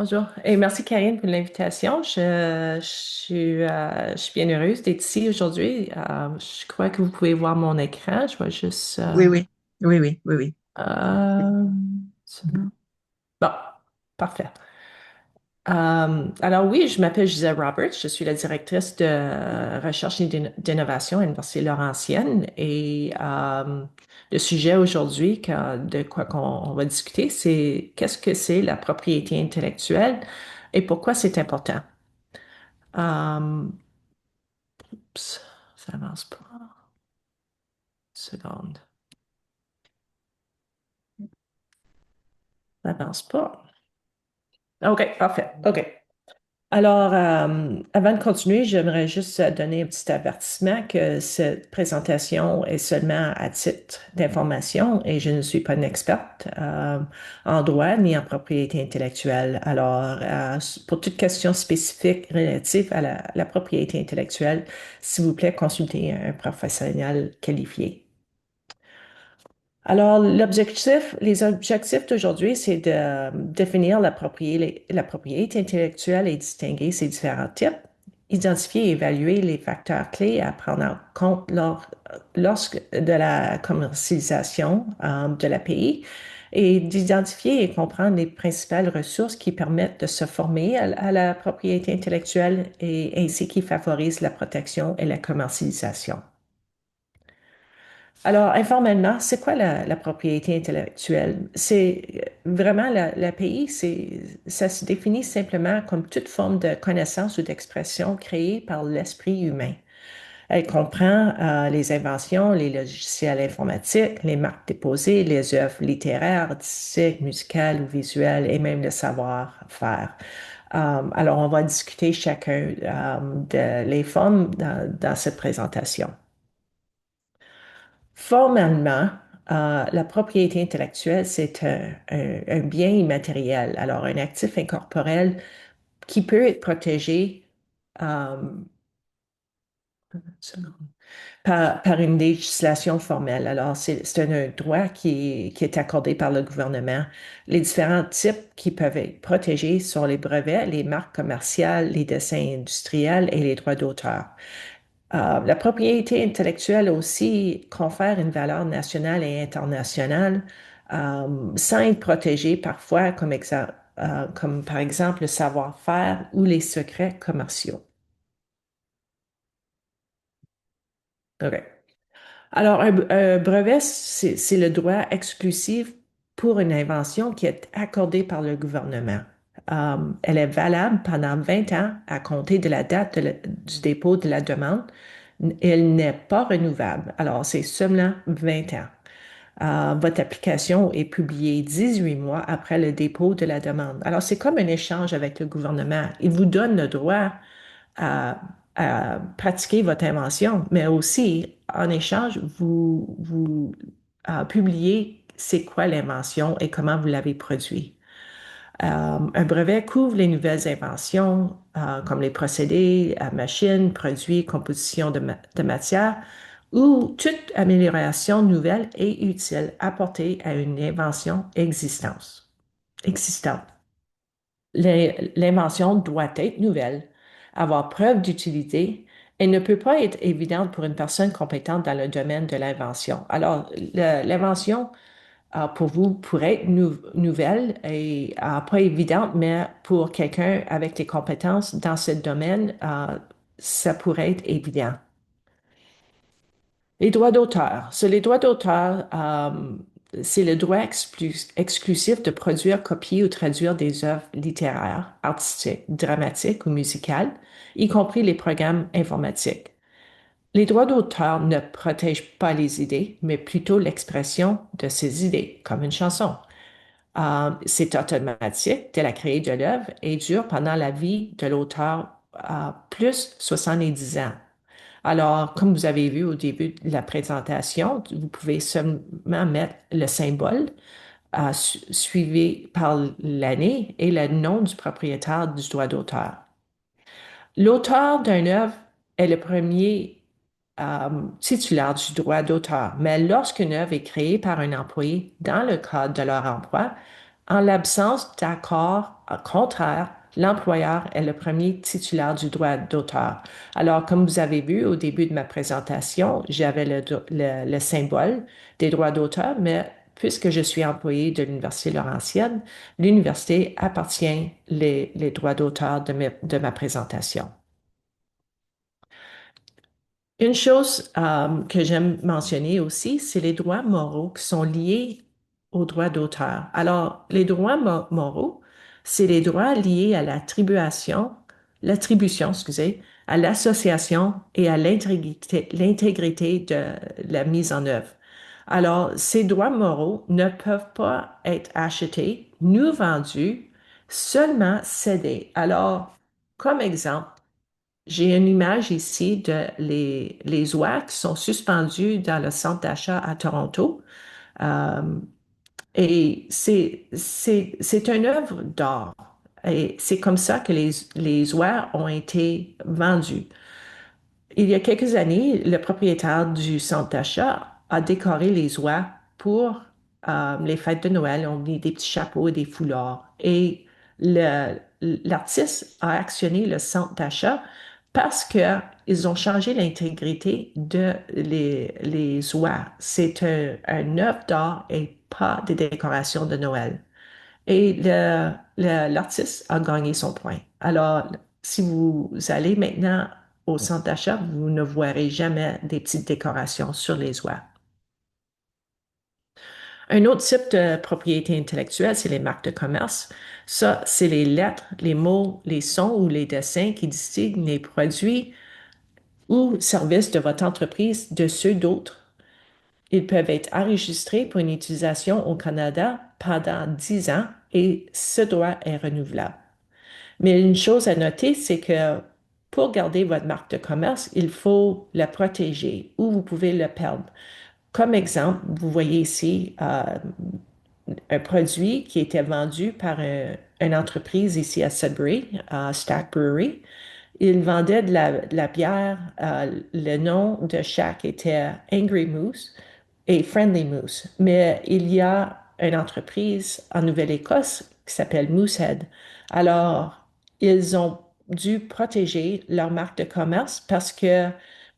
Bonjour et merci Karine pour l'invitation. Je suis bien heureuse d'être ici aujourd'hui. Je crois que vous pouvez voir mon écran. Je vais juste... Oui, oui, oui, oui, oui, oui. euh, bon, parfait. Alors oui, je m'appelle Gisèle Roberts. Je suis la directrice de recherche et d'innovation à l'Université Laurentienne. Et le sujet aujourd'hui, de quoi on va discuter, c'est qu'est-ce que c'est la propriété intellectuelle et pourquoi c'est important. Euh, Oups, ça avance pas. Une seconde. Ça avance pas. OK, parfait. OK. Alors, avant de continuer, j'aimerais juste donner un petit avertissement que cette présentation est seulement à titre d'information et je ne suis pas une experte en droit ni en propriété intellectuelle. Alors, pour toute question spécifique relative à la propriété intellectuelle, s'il vous plaît, consultez un professionnel qualifié. Alors, les objectifs d'aujourd'hui, c'est de définir la propriété intellectuelle et distinguer ses différents types, identifier et évaluer les facteurs clés à prendre en compte lorsque de la commercialisation de l'API et d'identifier et comprendre les principales ressources qui permettent de se former à la propriété intellectuelle et ainsi qui favorisent la protection et la commercialisation. Alors, informellement, c'est quoi la propriété intellectuelle? C'est vraiment l'API, ça se définit simplement comme toute forme de connaissance ou d'expression créée par l'esprit humain. Elle comprend les inventions, les logiciels informatiques, les marques déposées, les œuvres littéraires, artistiques, musicales ou visuelles et même le savoir-faire. Alors, on va discuter chacun les formes dans cette présentation. Formellement, la propriété intellectuelle, c'est un bien immatériel, alors un actif incorporel qui peut être protégé euh, par une législation formelle. Alors, c'est un droit qui est accordé par le gouvernement. Les différents types qui peuvent être protégés sont les brevets, les marques commerciales, les dessins industriels et les droits d'auteur. La propriété intellectuelle aussi confère une valeur nationale et internationale sans être protégée parfois comme par exemple le savoir-faire ou les secrets commerciaux. OK. Alors, un brevet, c'est le droit exclusif pour une invention qui est accordée par le gouvernement. Elle est valable pendant 20 ans à compter de la date du dépôt de la demande. Elle n'est pas renouvelable. Alors, c'est seulement 20 ans. Votre application est publiée 18 mois après le dépôt de la demande. Alors, c'est comme un échange avec le gouvernement. Il vous donne le droit à, à pratiquer votre invention, mais aussi, en échange, vous publiez c'est quoi l'invention et comment vous l'avez produit. Un brevet couvre les nouvelles inventions, comme les procédés, machines, produits, composition de matière, ou toute amélioration nouvelle et utile apportée à une invention existante. L'invention doit être nouvelle, avoir preuve d'utilité et ne peut pas être évidente pour une personne compétente dans le domaine de l'invention. Alors, l'invention, pour vous, pourrait être nouvelle et pas évidente, mais pour quelqu'un avec des compétences dans ce domaine, ça pourrait être évident. Les droits d'auteur. Sur les droits d'auteur, c'est le droit exclusif de produire, copier ou traduire des œuvres littéraires, artistiques, dramatiques ou musicales, y compris les programmes informatiques. Les droits d'auteur ne protègent pas les idées, mais plutôt l'expression de ces idées, comme une chanson. C'est automatique dès la création de l'œuvre et dure pendant la vie de l'auteur plus 70 ans. Alors, comme vous avez vu au début de la présentation, vous pouvez seulement mettre le symbole suivi par l'année et le nom du propriétaire du droit d'auteur. L'auteur d'une œuvre est le premier titulaire du droit d'auteur, mais lorsqu'une œuvre est créée par un employé dans le cadre de leur emploi, En l'absence d'accord contraire, l'employeur est le premier titulaire du droit d'auteur. Alors, comme vous avez vu au début de ma présentation, j'avais le symbole des droits d'auteur, mais puisque je suis employé de l'Université Laurentienne, l'université appartient les droits d'auteur de ma présentation. Une chose que j'aime mentionner aussi, c'est les droits moraux qui sont liés aux droits d'auteur. Alors, les droits moraux, c'est les droits liés à l'attribution, excusez, à l'association et à l'intégrité de la mise en œuvre. Alors, ces droits moraux ne peuvent pas être achetés ni vendus, seulement cédés. Alors, comme exemple, j'ai une image ici de les oies qui sont suspendues dans le centre d'achat à Toronto. Euh, et c'est une œuvre d'art. Et c'est comme ça que les oies ont été vendues. Il y a quelques années, le propriétaire du centre d'achat a décoré les oies pour les fêtes de Noël. On mis des petits chapeaux et des foulards. Et l'artiste a actionné le centre d'achat parce qu'ils ont changé l'intégrité de les oies. C'est un œuvre d'art et pas des décorations de Noël. Et l'artiste a gagné son point. Alors, si vous allez maintenant au centre d'achat, vous ne verrez jamais des petites décorations sur les oies. Un autre type de propriété intellectuelle, c'est les marques de commerce. Ça, c'est les lettres, les mots, les sons ou les dessins qui distinguent les produits ou services de votre entreprise de ceux d'autres. Ils peuvent être enregistrés pour une utilisation au Canada pendant 10 ans et ce droit est renouvelable. Mais une chose à noter, c'est que pour garder votre marque de commerce, il faut la protéger ou vous pouvez le perdre. Comme exemple, vous voyez ici un produit qui était vendu par une entreprise ici à Sudbury, à Stack Brewery. Il vendait de la bière. Le nom de chaque était Angry Moose et Friendly Moose. Mais il y a une entreprise en Nouvelle-Écosse qui s'appelle Moosehead. Alors, ils ont dû protéger leur marque de commerce parce que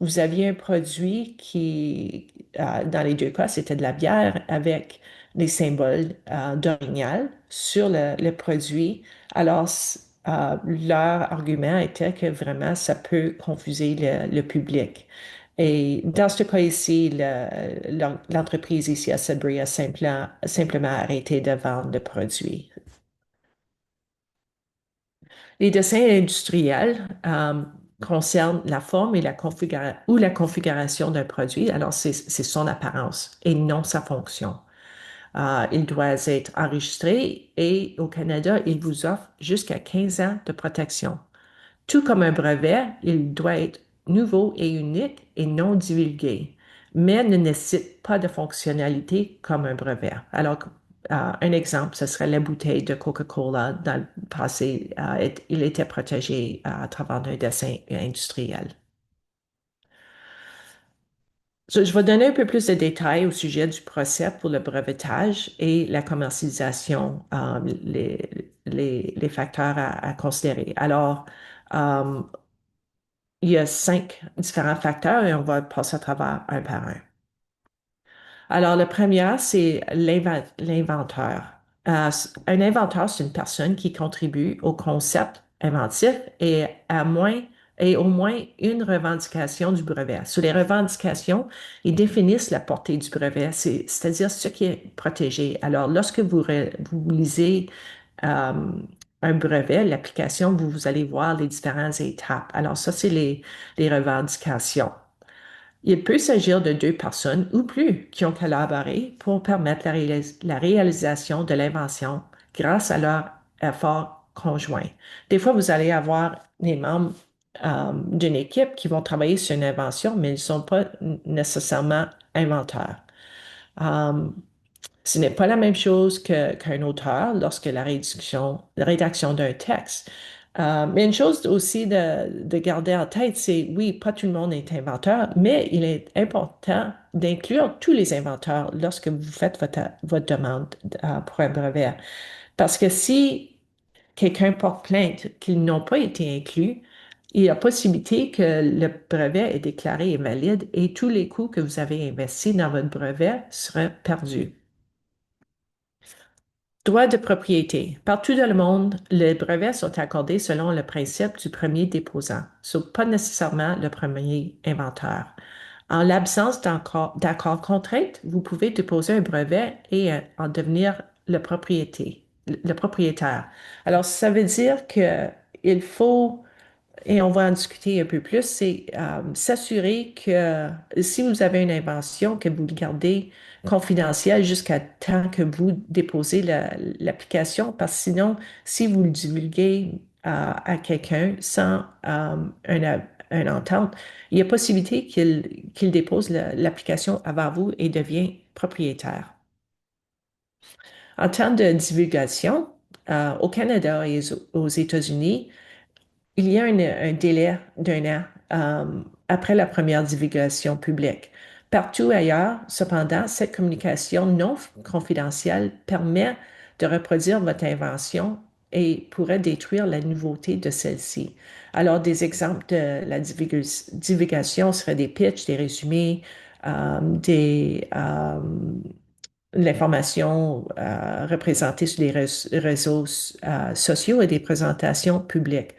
vous aviez un produit qui, dans les deux cas, c'était de la bière avec des symboles d'orignal sur le produit. Alors, leur argument était que vraiment, ça peut confuser le public. Et dans ce cas ici, l'entreprise ici à Sudbury a simplement arrêté de vendre le produit. Les dessins industriels concernent la forme et la configuration d'un produit. Alors, c'est son apparence et non sa fonction. Il doit être enregistré et au Canada, il vous offre jusqu'à 15 ans de protection. Tout comme un brevet, il doit être nouveau et unique et non divulgué, mais ne nécessite pas de fonctionnalité comme un brevet. Alors, un exemple, ce serait la bouteille de Coca-Cola. Dans le passé, il était protégé à travers un dessin industriel. Je vais donner un peu plus de détails au sujet du procès pour le brevetage et la commercialisation, les facteurs à considérer. Alors, euh, il y a 5 différents facteurs et on va passer à travers un par un. Alors, le premier, c'est l'inventeur. Un inventeur, c'est une personne qui contribue au concept inventif et au moins une revendication du brevet. Sur les revendications, ils définissent la portée du brevet, c'est-à-dire ce qui est protégé. Alors, lorsque vous lisez euh, un brevet, l'application, vous allez voir les différentes étapes. Alors, ça, c'est les revendications. Il peut s'agir de deux personnes ou plus qui ont collaboré pour permettre la réalisation de l'invention grâce à leur effort conjoint. Des fois, vous allez avoir des membres d'une équipe qui vont travailler sur une invention, mais ils ne sont pas nécessairement inventeurs. Euh, Ce n'est pas la même chose qu'un auteur lorsque la rédaction d'un texte. Mais une chose aussi de garder en tête, c'est oui, pas tout le monde est inventeur, mais il est important d'inclure tous les inventeurs lorsque vous faites votre demande pour un brevet. Parce que si quelqu'un porte plainte qu'ils n'ont pas été inclus, il y a possibilité que le brevet est déclaré invalide et tous les coûts que vous avez investis dans votre brevet seraient perdus. Droit de propriété. Partout dans le monde, les brevets sont accordés selon le principe du premier déposant, sauf pas nécessairement le premier inventeur. En l'absence d'accord contrainte, vous pouvez déposer un brevet et en devenir le propriétaire. Alors, ça veut dire que il faut et on va en discuter un peu plus, c'est s'assurer que si vous avez une invention, que vous le gardez confidentielle jusqu'à temps que vous déposez l'application, parce que sinon, si vous le divulguez à quelqu'un sans une entente, il y a possibilité qu'il dépose l'application avant vous et devient propriétaire. En termes de divulgation, au Canada et aux États-Unis, il y a un délai d'1 an après la première divulgation publique. Partout ailleurs, cependant, cette communication non confidentielle permet de reproduire votre invention et pourrait détruire la nouveauté de celle-ci. Alors, des exemples de la divulgation seraient des pitchs, des résumés, l'information représentée sur les réseaux sociaux et des présentations publiques.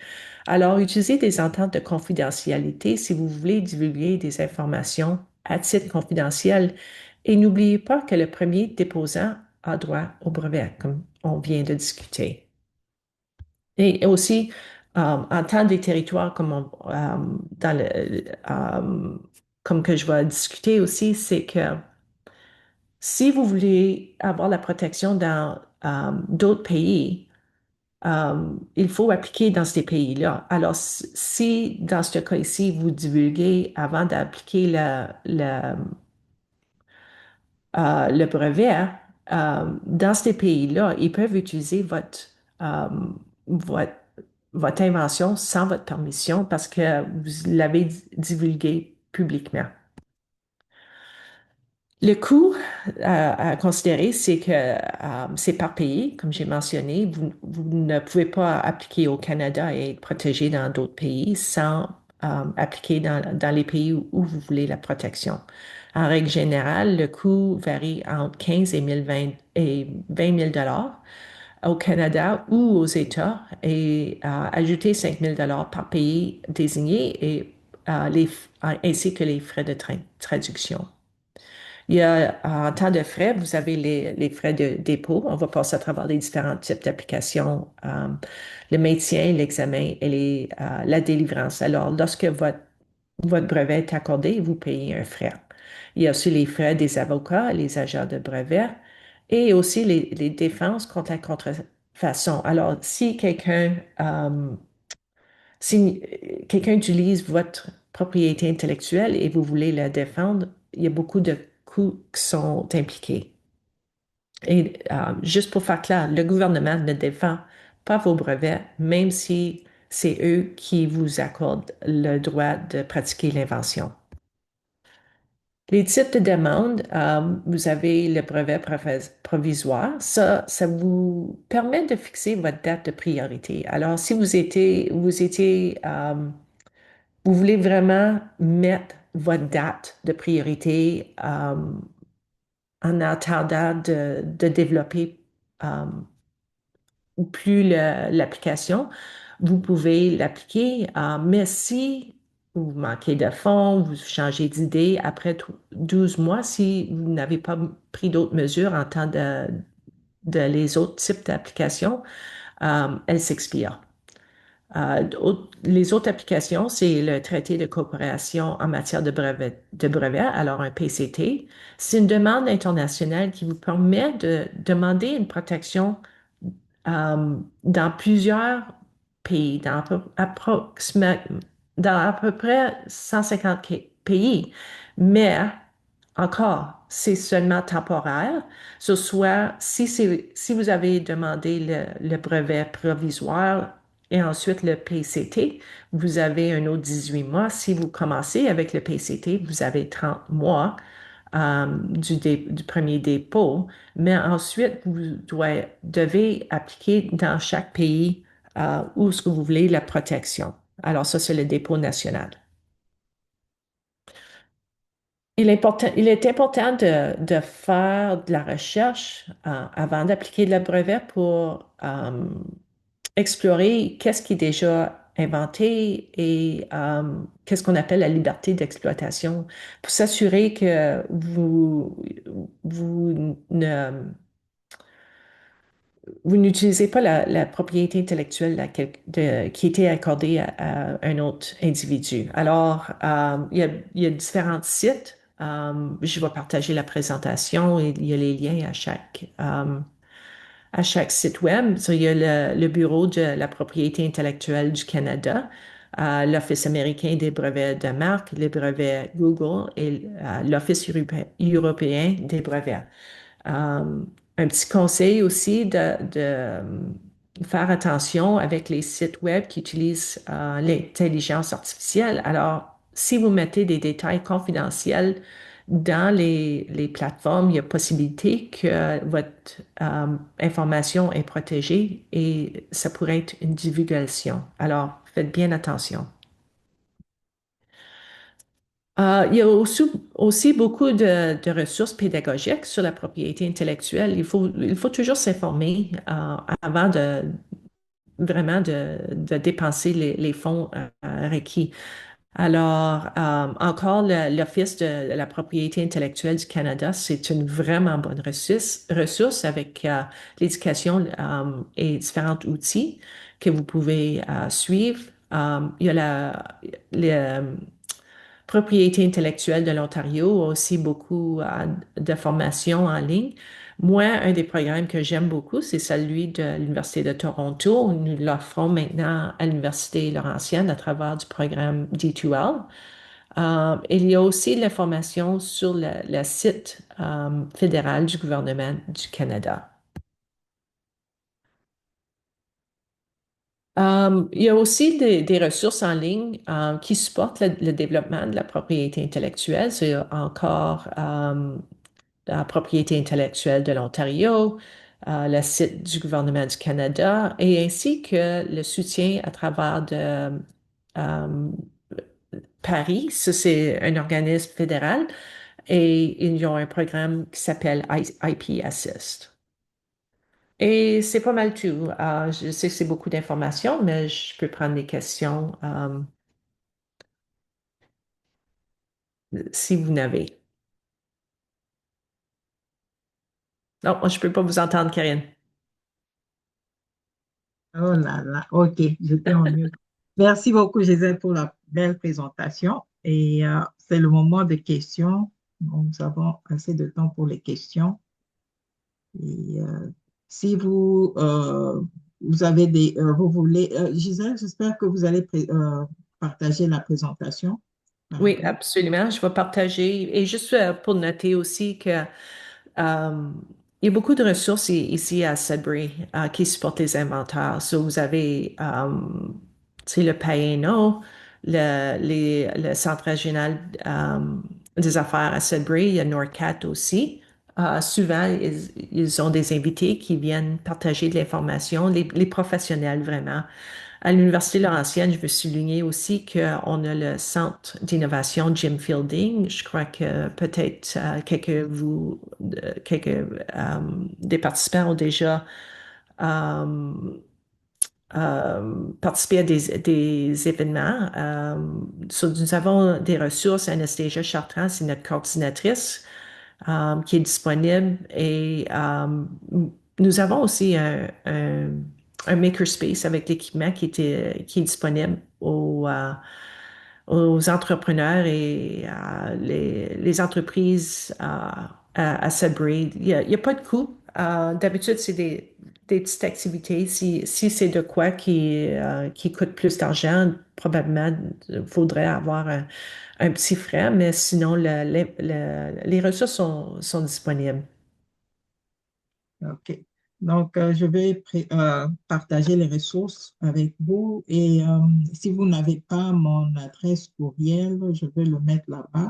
Alors, utilisez des ententes de confidentialité si vous voulez divulguer des informations à titre confidentiel et n'oubliez pas que le premier déposant a droit au brevet, comme on vient de discuter. Et aussi, en temps des territoires comme que je vais discuter aussi, c'est que si vous voulez avoir la protection dans d'autres pays, il faut appliquer dans ces pays-là. Alors, si dans ce cas ici, vous divulguez avant d'appliquer le brevet, dans ces pays-là, ils peuvent utiliser euh, votre, votre invention sans votre permission parce que vous l'avez divulguée publiquement. Le coût à considérer, c'est que c'est par pays, comme j'ai mentionné. Vous ne pouvez pas appliquer au Canada et être protégé dans d'autres pays sans appliquer dans les pays où vous voulez la protection. En règle générale, le coût varie entre 15 et 20 000 dollars au Canada ou aux États et ajouter 5 000 dollars par pays désigné et ainsi que les frais de traduction. Il y a, en temps de frais, vous avez les frais de dépôt. On va passer à travers les différents types d'applications, le maintien, l'examen et la délivrance. Alors, lorsque votre brevet est accordé, vous payez un frais. Il y a aussi les frais des avocats, les agents de brevet et aussi les défenses contre la contrefaçon. Alors, si quelqu'un utilise votre propriété intellectuelle et vous voulez la défendre, il y a beaucoup de coûts qui sont impliqués. Et juste pour faire clair, le gouvernement ne défend pas vos brevets, même si c'est eux qui vous accordent le droit de pratiquer l'invention. Les types de demandes, vous avez le brevet provisoire. Ça vous permet de fixer votre date de priorité. Alors, si vous voulez vraiment mettre votre date de priorité en attendant de développer euh, plus l'application. Vous pouvez l'appliquer, mais si vous manquez de fonds, vous changez d'idée après 12 mois, si vous n'avez pas pris d'autres mesures en temps de les autres types d'applications, elles s'expirent. Les autres applications, c'est le traité de coopération en matière de brevet, alors un PCT. C'est une demande internationale qui vous permet de demander une protection dans plusieurs pays, dans à peu près 150 pays. Mais encore, c'est seulement temporaire. Ce soit, si vous avez demandé le brevet provisoire et ensuite le PCT, vous avez un autre 18 mois. Si vous commencez avec le PCT, vous avez 30 mois du premier dépôt, mais ensuite, devez appliquer dans chaque pays où ce que vous voulez la protection. Alors ça, c'est le dépôt national. Il est important de faire de la recherche avant d'appliquer le brevet pour explorer qu'est-ce qui est déjà inventé et qu'est-ce qu'on appelle la liberté d'exploitation pour s'assurer que vous n'utilisez pas la propriété intellectuelle qui a été accordée à un autre individu. Alors, il y a différents sites. Je vais partager la présentation et il y a les liens à chaque site web. So, il y a le Bureau de la propriété intellectuelle du Canada, l'Office américain des brevets de marque, les brevets Google et l'Office européen des brevets. Un petit conseil aussi de faire attention avec les sites web qui utilisent l'intelligence artificielle. Alors, si vous mettez des détails confidentiels dans les plateformes, il y a possibilité que votre information est protégée et ça pourrait être une divulgation. Alors, faites bien attention. Il y a aussi beaucoup de ressources pédagogiques sur la propriété intellectuelle. Il faut toujours s'informer avant vraiment de dépenser les fonds requis. Alors, encore, l'Office de la propriété intellectuelle du Canada, c'est une vraiment bonne ressource avec l'éducation et différents outils que vous pouvez suivre. Il y a propriété intellectuelle de l'Ontario a aussi beaucoup de formations en ligne. Moi, un des programmes que j'aime beaucoup, c'est celui de l'Université de Toronto. Nous l'offrons maintenant à l'Université Laurentienne à travers du programme D2L. Il y a aussi l'information sur le site fédéral du gouvernement du Canada. Il y a aussi des ressources en ligne qui supportent le développement de la propriété intellectuelle. C'est encore la propriété intellectuelle de l'Ontario, le site du gouvernement du Canada et ainsi que le soutien à travers euh, Paris. Ça, c'est un organisme fédéral et ils ont un programme qui s'appelle IP Assist. Et c'est pas mal tout. Je sais que c'est beaucoup d'informations, mais je peux prendre des questions si vous n'avez. Non, je peux pas vous entendre, Karine. Oh là là, ok, j'étais en mute. Merci beaucoup, Gisèle, pour la belle présentation. Et c'est le moment des questions. Nous avons assez de temps pour les questions. Et si vous avez vous voulez, Gisèle, j'espère que vous allez partager la présentation par Oui, après. absolument. Je vais partager. Et juste pour noter aussi que il y a beaucoup de ressources ici à Sudbury qui supportent les inventaires. So, vous avez tu sais, le PANO, le Centre régional des affaires à Sudbury, il y a NORCAT aussi. Souvent, ils ont des invités qui viennent partager de l'information, les professionnels vraiment. À l'Université Laurentienne, je veux souligner aussi qu'on a le centre d'innovation Jim Fielding. Je crois que peut-être quelques des participants ont déjà euh, participé à des événements. Nous avons des ressources. Anastasia Chartrand, c'est notre coordinatrice qui est disponible. Et nous avons aussi un makerspace avec l'équipement qui est disponible aux entrepreneurs et les entreprises à Sudbury. Il y a pas de coût. D'habitude, c'est des petites activités. Si c'est de quoi qui coûte plus d'argent, probablement, il faudrait avoir un petit frais, mais sinon, les ressources sont disponibles. OK. Donc, je vais partager les ressources avec vous et si vous n'avez pas mon adresse courriel, je vais le mettre là-bas.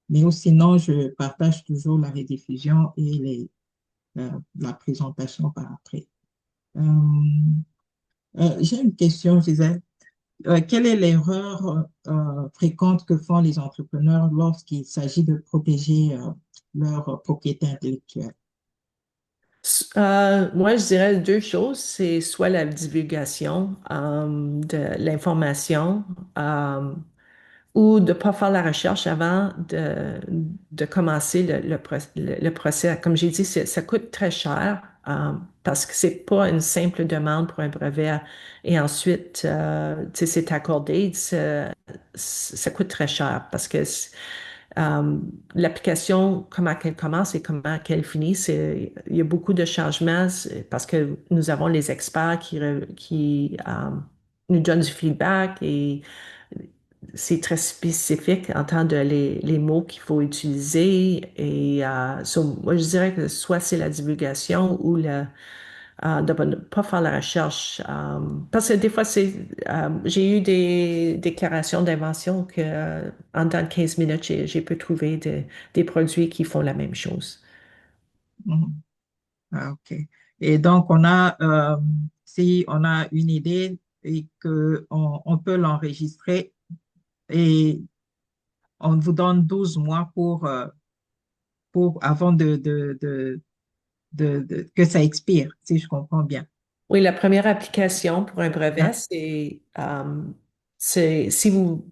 Mais sinon, je partage toujours la rediffusion et la présentation par après. Euh, j'ai une question, je disais, quelle est l'erreur fréquente que font les entrepreneurs lorsqu'il s'agit de protéger leur propriété intellectuelle? Moi, je dirais deux choses. C'est soit la divulgation de l'information ou de ne pas faire la recherche avant de commencer le procès. Comme j'ai dit, ça coûte très cher parce que c'est pas une simple demande pour un brevet et ensuite, tu sais, c'est accordé. Ça coûte très cher parce que euh, l'application, comment qu'elle commence et comment qu'elle finit, il y a beaucoup de changements parce que nous avons les experts qui nous donnent du feedback et c'est très spécifique en tant de les mots qu'il faut utiliser. Et moi, je dirais que soit c'est la divulgation ou de ne pas faire la recherche. Parce que des fois, j'ai eu des déclarations d'invention que en dans 15 minutes, j'ai pu trouver des produits qui font la même chose. Mhm. Ah, OK. Et donc, si on a une idée et on peut l'enregistrer et on vous donne 12 mois avant que ça expire, si je comprends bien. Oui, la première application pour un brevet, Ah, c'est si vous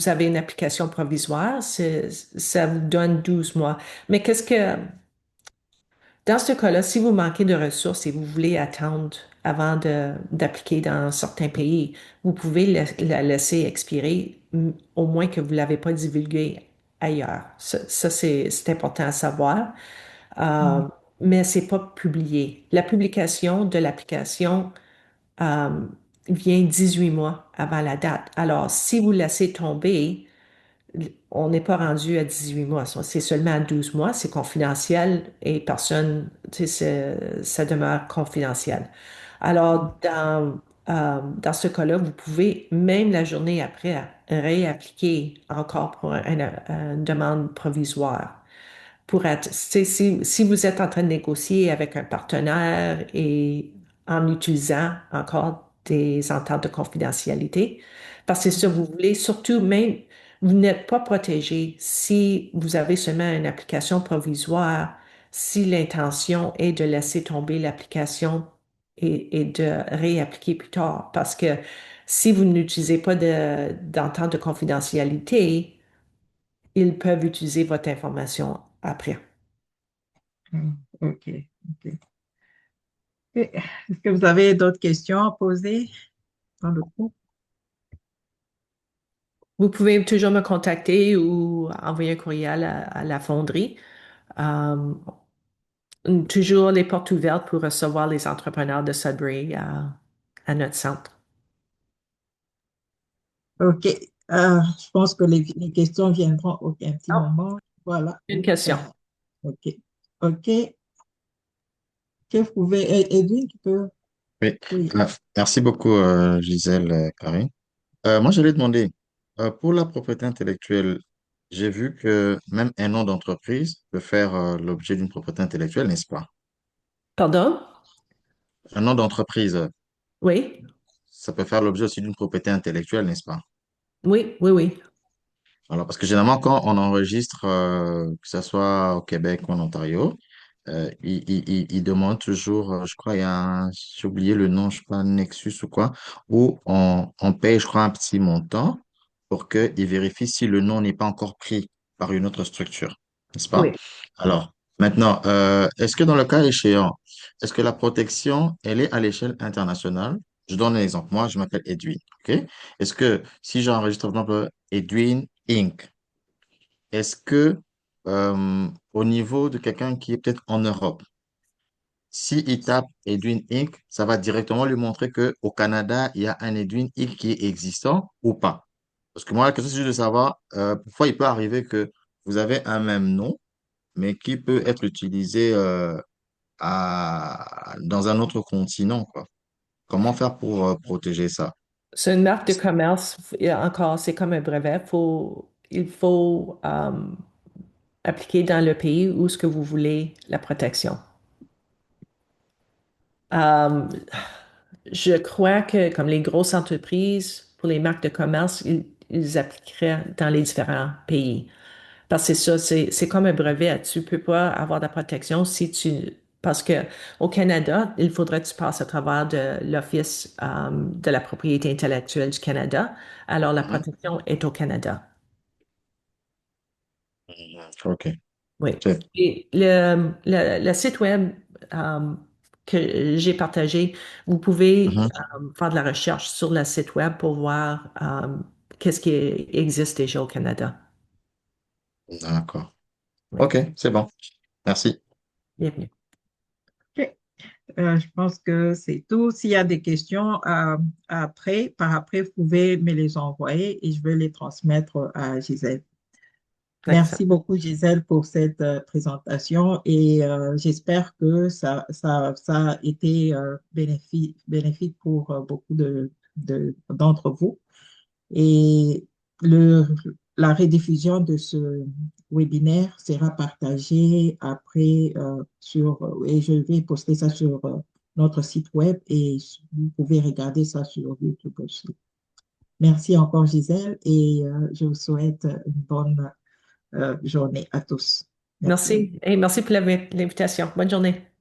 avez une application provisoire, ça vous donne 12 mois. Mais dans ce cas-là, si vous manquez de ressources et vous voulez attendre avant d'appliquer dans certains pays, vous pouvez la laisser expirer, au moins que vous ne l'avez pas divulgué ailleurs. Ça, c'est important à savoir. Euh, mhm, mais c'est pas publié. La publication de l'application euh, vient 18 mois avant la date. Alors, si vous laissez tomber, on n'est pas rendu à 18 mois, c'est seulement à 12 mois, c'est confidentiel et personne, tu sais, ça demeure confidentiel. Alors, dans ce cas-là, vous pouvez, même la journée après, réappliquer encore pour une demande provisoire pour être, si vous êtes en train de négocier avec un partenaire et en utilisant encore des ententes de confidentialité, parce que c'est ça, vous voulez surtout même, vous n'êtes pas protégé si vous avez seulement une application provisoire, si l'intention est de laisser tomber l'application et de réappliquer plus tard. Parce que si vous n'utilisez pas d'entente de confidentialité, ils peuvent utiliser votre information après. mhm. OK, OK. Et est-ce que vous avez d'autres questions à poser dans le groupe? Vous pouvez toujours me contacter ou envoyer un courriel à la fonderie. Euh, Toujours les portes ouvertes pour recevoir les entrepreneurs de Sudbury à notre centre. OK. Je pense que les questions viendront un petit Oh, moment. Voilà. une question. OK. OK. Que vous pouvez, Edwin, tu peux. Oui, Oui. ah, merci beaucoup, Gisèle, Karine. Moi, j'allais demander, pour la propriété intellectuelle, j'ai vu que même un nom d'entreprise peut faire l'objet d'une propriété intellectuelle, n'est-ce pas? Pardon? Un nom d'entreprise, Oui, ça peut faire l'objet aussi d'une propriété intellectuelle, n'est-ce pas? oui, oui, oui. Alors, parce que généralement, quand on enregistre, que ce soit au Québec ou en Ontario, il demande toujours, je crois, j'ai oublié le nom, je crois, Nexus ou quoi, où on paye, je crois, un petit montant pour qu'il vérifie si le nom n'est pas encore pris par une autre structure, n'est-ce pas? Oui. Alors, maintenant, est-ce que dans le cas échéant, est-ce que la protection, elle est à l'échelle internationale? Je donne un exemple. Moi, je m'appelle Edwin, OK? Est-ce que si j'enregistre, par exemple, Edwin Inc., est-ce que au niveau de quelqu'un qui est peut-être en Europe, si il tape Edwin Inc., ça va directement lui montrer que au Canada, il y a un Edwin Inc. qui est existant ou pas? Parce que moi, la question, c'est juste de savoir, parfois, il peut arriver que vous avez un même nom, mais qui peut être utilisé dans un autre continent, quoi. Comment faire pour protéger ça? C'est une marque de commerce. Et encore, c'est comme un brevet. Il faut appliquer dans le pays où ce que vous voulez la protection. Euh, je crois que comme les grosses entreprises, pour les marques de commerce, ils appliqueraient dans les différents pays. Parce que c'est ça, c'est comme un brevet. Tu peux pas avoir de la protection si tu... Parce que au Canada, il faudrait que tu passes à travers de l'Office de la propriété intellectuelle du Canada. Alors, la Mhm. protection est au Canada. Mhm. OK. Oui. C'est- Et le site web euh, que j'ai partagé, vous pouvez Mhm. faire de la recherche sur le site web pour voir qu'est-ce qui existe déjà au Canada. D'accord. Oui. OK, c'est bon. Merci. Bienvenue. Ok. Je pense que c'est tout. S'il y a des questions par après, vous pouvez me les envoyer et je vais les transmettre à Gisèle. Excellent. Merci beaucoup, Gisèle, pour cette présentation et j'espère que ça a été bénéfique pour beaucoup d'entre vous. Et le, la rediffusion de ce webinaire sera partagée après et je vais poster ça sur notre site web et vous pouvez regarder ça sur YouTube aussi. Merci encore, Gisèle, et je vous souhaite une bonne journée à tous. Merci. Merci. Et merci pour l'invitation. Bonne journée.